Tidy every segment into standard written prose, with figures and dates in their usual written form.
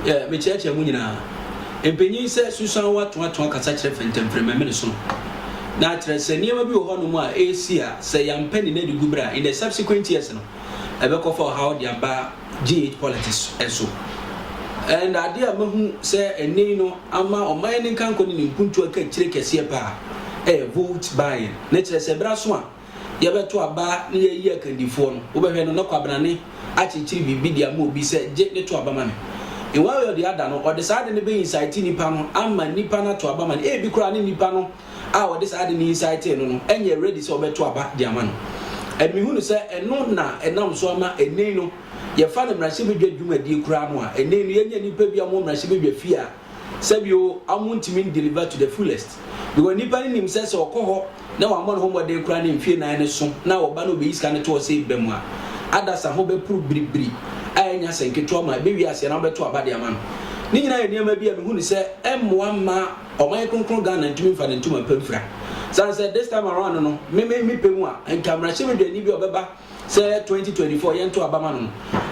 Yeah, me church munina. Empenyin se susan wato kasa kyerɛ fentemfrema me ne so. Na kyerɛ sɛ niema bi wɔ hɔ no mu a ɛsia sɛ yampani na de gubra in the subsequent years no. Ebekofo how the aba G8 politics eso. And idea mahu say eni no ama oman ni kan koni ni mpuntu aka kire kese pa vote buying na kire se bra so a ye beto aba na ye yi akandifo no wo behwe no na kwabrane a chichiri bibi dia ma obi se je ne to aba ma me e wa yo the other no or the side ne be insight nipa no ama nipa na to aba ma e bi kura ne nipa no a o the side ne insight no no enye ready so beto aba dia ma no and me hunu say eno na enam so ama eni no ye fa na mrahye bedwa dwumadi kura no a eni no ye nya nipa bi amo mrahye bedwa fi a sabio amuntimi deliver to the fullest because nipa ni nim say so okoho na wa mo no homo de kura ne mfie nan ne so na wo ba no be iska ne to say bemu a adasa ho be puru bribri anya senketo ma be wi ase na beto abade ama no ni nyina ye niam bi a me hunu say emmoa ma oman kronkron Ghana ntumi fa ne ntuma pamfra. So said this time around no me pemu a enka mrahye bedwa ni bi obeba say 2024 yento abama no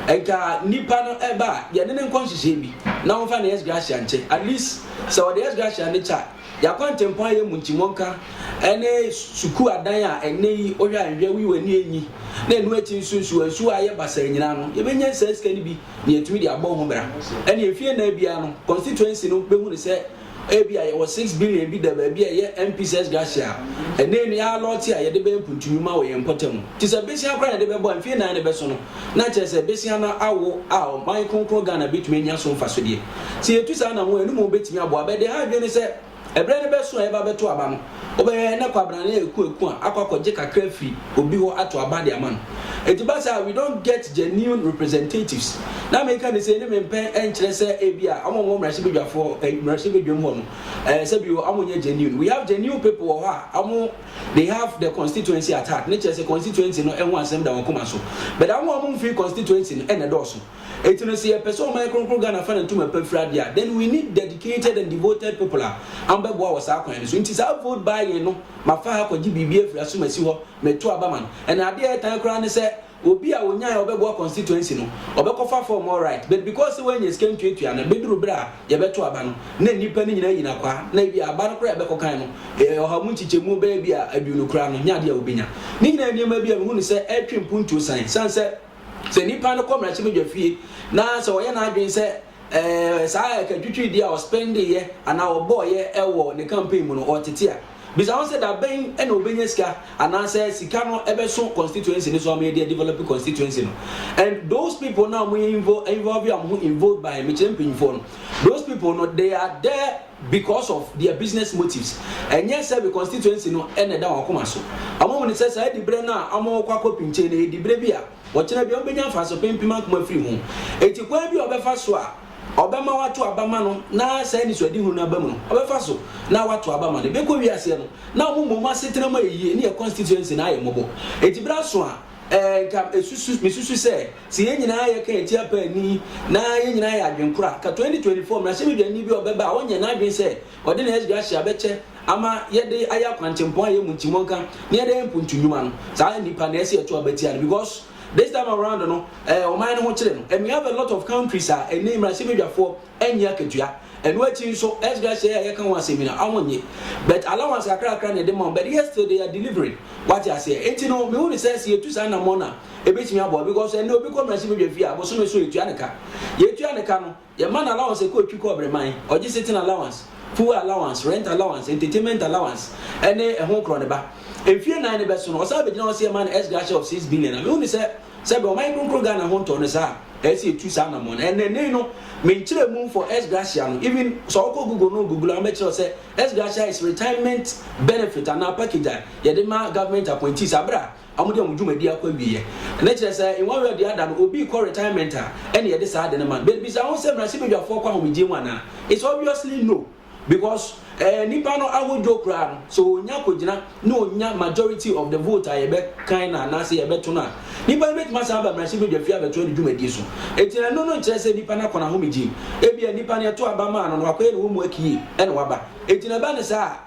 enka nipa no eba ye ne nkonhihye bi na won fa na yes gracia nche at least so the yes gracia ne cha ya kwantempo ye munchimonka ene suku adan a ene yi ohwa anhwe wi wani enyi na enu ati nsusu aye basa nyina no ye benya seska ni bi na yetumi de abọ ho bra ene efie na bia no constituency no behu ne say ebi a was 6 billion bi da ba bi a ye MPS gracia ene ni ya lot a ye de be mpuntumi ma wo ye mpotem ti se besia kra ye de be bo amfie na ne be so no na che se besia na awo a man konkro Ghana bitumi nya so mfa so de ti etu sa na mo enu mo betumi abo abede ha dwe ne se ebre ne be so e ba beto aba no obe na kwabrane eku a akwakoje kakra free obi ho ato aba de ama no etibasa we don't get genuine representatives na me kan say ne me pen enkyere say ebia amommo mrahye bedwafo mrahye bedwam ho no say bi amonye genuine we have genuine people ho a they have the constituency at heart ne say constituency no enwo asem da won so but amommo free constituency no ene do so etino say person man konkro Ghana fa na ntuma pafra dia then we need dedicated and devoted people ambebo was akwan so nti say vote buy no mafa ha kwaji bibie afra so masi ho meto abaman and ade tan kra ne say obi a wonya obebo constituency no obekofa form all right but because when you scam to na beduru bra ye beto aba no na nipa ni nyina yina kwa na bi aba no kra ebekokan no ohamu nchichemu ba bi a aduno kra no nya de a obenya ni nyina niam bi a me hu ni say etwempuntu san se nipa no komra chimedwa fie na se oye na adwen se saa ka twitwi dia o spend ye ana obo ye ewo ne campaign mu no otete a bisa won say da ben e na obenya sika ana say sika no ebe so constituency ni so am dey develop constituency no and those people now we involve involved by me champion for no those people no they are there because of their business motives and yes say the constituency no e na da wakoma so amom ni say say di bre na amokwa kopinche na di bre bia wochena bia obenya fa so pempima kuma free ho eti kwa bi obefa so a obema watu abama no na say ni so di hu na abamu no obefa so na watu abama no be ko wi ase no na omumo asetena ma yiye ni constituency na ayemobo eti bra so a ka mesusu say si ye nyina ye ka eti apa ni na ye nyina ya adwenkura ka 2024 na se medwa ni bi obeba wonye na adwen say ode na SGA hia beche ama ye de aya kwantempo aye muntimonka ni ye de mpuntunwuma no sa nipa na ese eto abati an because this time around no oman ho kire no and we have a lot of countries a name ra semedwafo enya ketua and wetin so SGA share ye kan wasemina awonye but allowance akra na dem but yesterday they are delivering what you say enti no me woni say ye tu sa na mona ebetimi abo because and obi ko mra semedwafie aboso no so etua ne ka no ye man allowance ko twi ko breman oje setting allowance fuel allowance rent allowance entertainment allowance ene ehon kro ne ba efie nan ne beso no osa be gina ose man SGA of 6 billion me woni say be o man konkro Ghana ho to no sa esi etu sa na mon ene no me nchire mu for SGA no even so ko Google am make sure say SGA is retirement benefit and package ye de ma government appointees abra amudi amudwumadi akwa wiye na kire say in one way or the other obi call retirement ene ye de sa de na man but bisa won say mra se bedwafo kwa homije mu ana it's obviously no because nipa no awojo kra so onya kogina no onya majority of the vote ayebe kan na say yebe to na nipa bet masa ba mra se bedwafia beto ni dwumadi so etina no kire say nipa na kona homiji ebia nipa na to aba ma no akwa ne wo mu aki ene waba etina ba ne sa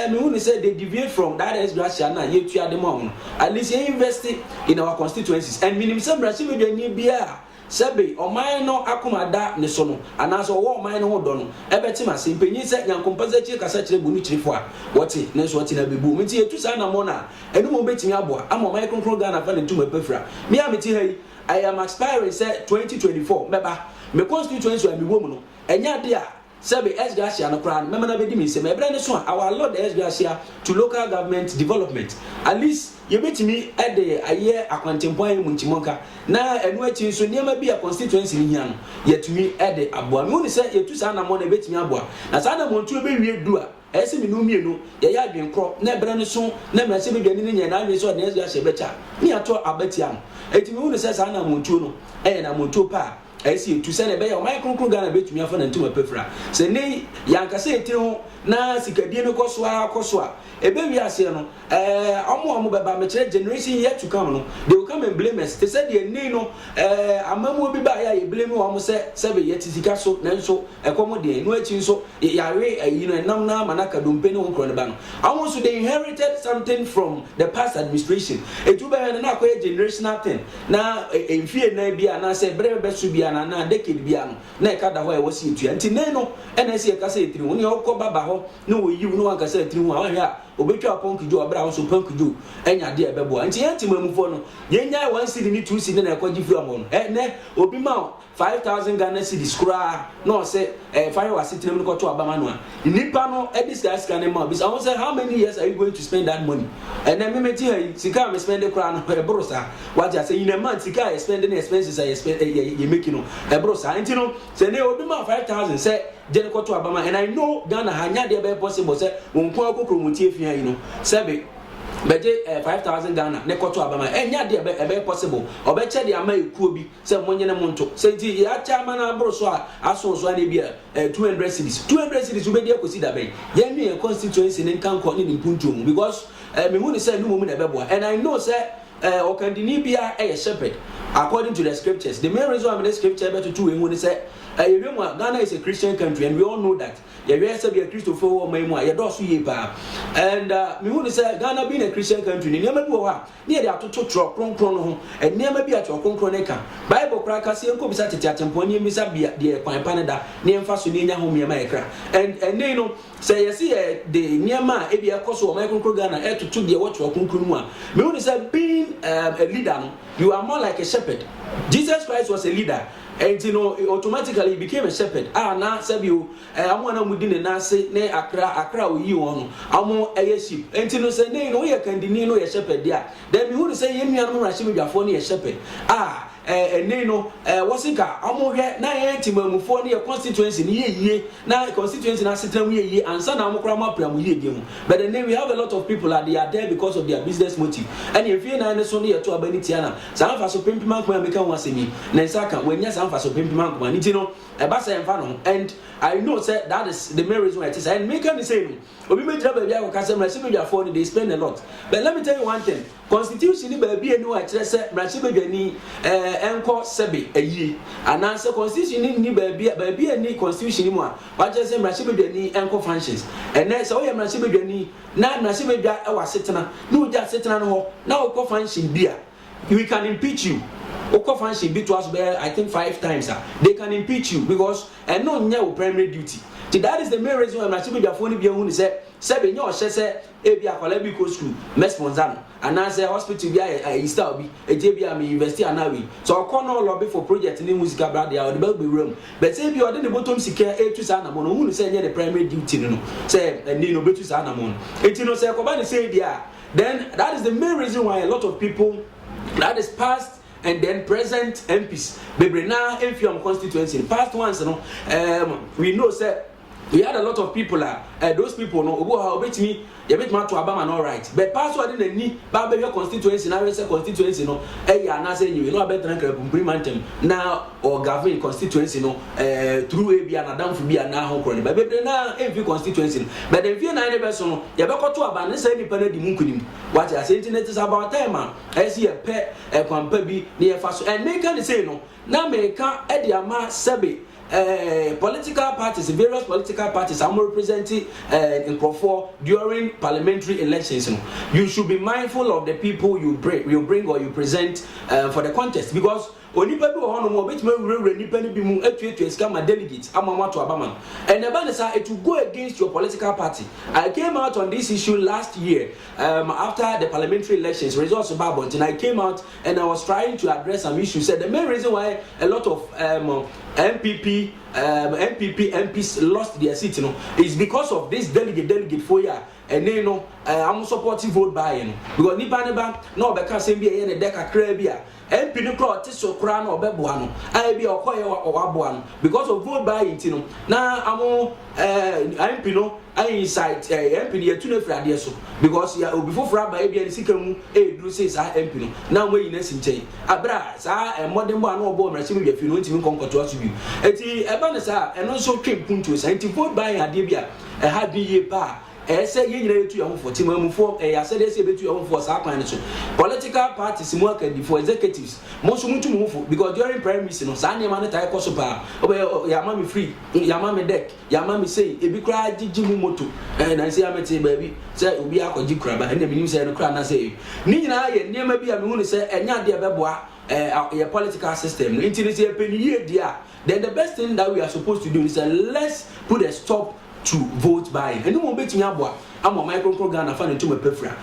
me who say they deviate from that SGA na yetua dem on at least you invest in our constituencies and minimum say Brazil be ni bia sebe oman no akoma da ne so no anaso wo oman no ho do no ebetima se mpanyin se nyankompa chi kasa kire bonu chirifo a wote ne so wote na bebu menti etu sa na mo na enu mo betimi aboa ama oman konkro Ghana fa ne ntuma pafra me ameti hai I am expiring say 2024 meba me constituency am wo mu no enya de a sebe Esgracia no kran mema na bedi mi se me ebre ne so our lord Esgracia to local government development at least ye betimi e de aye akwantempoan mu ntimonka na enu achi so niam bi a constituency ni hia no yetumi e de aboa me woni se yetu sa na mo na betimi aboa na sa na mo ntu be wie du a ese mi no mienu ye ya adwenkro na ebre ne so na me se be dwani ni nya na anwe so na Esgracia becha ni ato abatia no etimi woni se sa na mo ntu no e na mo ntu pa esi tu se na be ya o mai konkro Ghana betumi afa na ntuma pefra se ne yankase etire ho na sikadie no koso a ebe wi ase no omo beba me kire generation yet to come no they will come and blame us they said the nei no amamu bi ba ya ye blame wo se be yet sika so na nso ekomo de no achi nso yare you know nam na manaka dompe ne honkro ne ba no omo so they inherited something from the past administration etu be na akoye generational thing na emfie na bia na se brebe so bia na decade bia no na e kada ho e wosi etu anti nei no na se e kasa etiri woni okọ baba ho no wo yiwu no wan kasa etiri ho a hwa obetwa ponkijo abra ho so ponkijo enya de ebebo anti yantimamufo no yenya 1 cedi ni 2 cedi na ekwaji fu amon ne obi ma 5000 Ghana cedis kura no say fire was sitting no to abama no nipa no e discuss can ma bi I say how many years are you going to spend that money and then me meti hey sika me spend kura no e brosa what you say in a month sika I spend the expenses I spend you make no e brosa anti no say ne obi ma 5000 say jene ko to abama and I know Ghana hanya de be possible say won ko akokro mutie fia yi no sebe beje 5000 Ghana ne koto abama enya de be possible obeche de ama ekuo bi se monye ne monto se nti ya cha mana abro so a aso so ane bi 200 cedis ubedi akosi da be ye nwe constituency ne nkanko ne mpuntu mu because me hu ne say no mu na be boa and I know say okandini bia shepherd according to the scriptures. The main reason I'm in the scripture better to when say Ghana is a Christian country and we all know that. Yeah, say be a Christopher or Maymua, ya do so ye pa. And me who say Ghana being a Christian country, never be wa near the to truck kron and never be at your kroneka. Bible cracker see and come sat at Temponi Missa be the Panada, near Fasunina home America. And they know say you see the near ma ebi akoso Michael Ghana to the watch or kunkunwa. Me who say being a leader, you are more like a shepherd. Jesus Christ was a leader. And you know, automatically he became a shepherd. Na sabi you, amwana mudine na se ne akra oyi won. Amo eye sheep. And you know say ne no ye kandini no ye shepherd dia. Then me who say yemi anu ra shimi dwafo ne ye shepherd. Ne no wasika amo hwe na ye timamufo ne ye constituency ne ye na constituency na setam ye ansa na amo kra ma pram ye bi mu. But then we have a lot of people that they are there because of their business motive. And if you na ne so ne ye to abani tiana. Sa fa so pimpiman ko ameka ho asemi. Na nsaka wanya sa fa so pimpiman ko ma nti no e ba say emfa no. And I know say that is the main reason why it is. And make am say no. Obi me jira ba bia ko kasem na shebe dwafo ne they spend a lot. But let me tell you one thing. Constitution ni ba bia no a kire say na shebe dwani enko sebe ayi ananse constitution ni ba ni constitution ni mu a wa je say mrashe bedwani enko functions ene se wo ye mrashe bedwani na mrashe bedwa e wa setena na uja setena no ho na wo function bia we can impeach you oko function bi to us be I think 5 times they can impeach you because no nya wo primary duty. That is the main reason why mrashe bedwa fo ni bia hu ni say sebe nya o hye say e bia kwala bi ko school mesponza and as a hospital bi style bi eje bi am university anawi so okono lobby for project ni musical brand there the be room but say bi ode the bottom sika etu sa na mo no hu say nya the primary duty no say ni no betu sa na mo enti no say ko ba ni say dia then that is the main reason why a lot of people that is past and then present MPs bebre na enfiam constituency past ones no we know say we had a lot of people those people no obo ha obetimi ye betima to abama no right but password na ni ba be your constituency na we say constituency no ya na say you no abetan kra pumpirimantem na or govern constituency no through e bia na damfu bia na ho kro ne ba bebre na enfi constituency no but the few na ne be so no ye be koto aba ne say nipa na di munkunim what you say internet is about time I see a pe kwampa bi ne ye fa so and make can say no na make e dia ma sebe political parties, various political parties are representing in Crawford during parliamentary elections. You should be mindful of the people you bring or you present for the contest because onipa bi wo hono mo betime wure nipa ni bi mu etuetu sika ma delegate amama to abama and the ban say it will go against your political party. I came out on this issue last year after the parliamentary elections results of Babont, and I came out and I was trying to address some issues. Said the main reason why a lot of MPs lost their seat, is because of this delegate for ya. And then I'm supporting vote by because nipa no be can say be a deka krabia MP no crowd so kra no obeboa no I be okoye o waboa no because of vote by na amo MP no I inside MP dey tune frade so because ya obi fofora ba e bia sika mu e duru say sa MP no na mo yin asi nchen abra sa modern boy no obo mra chimi yafi no ntimi konkoto aso bi eti e ba ne sa e no so twem punto sa enti vote by ade bia e ha bi ye pa say you need to your for team for I said they say to your for political parties more can for executives most to move because during primaries no sa na man tie cost pa ya mama free ya mama deck ya mama say e bi kra gigimu moto na say amete baby say obi akogi kra ba na minim say no kra na say ni nyina ye niam bi a me hu say enya de beboa your political system until say penny dia then the best thing that we are supposed to do is let's put a stop to vote by and no one bet me aboa am my micro Ghana fan to me pefra.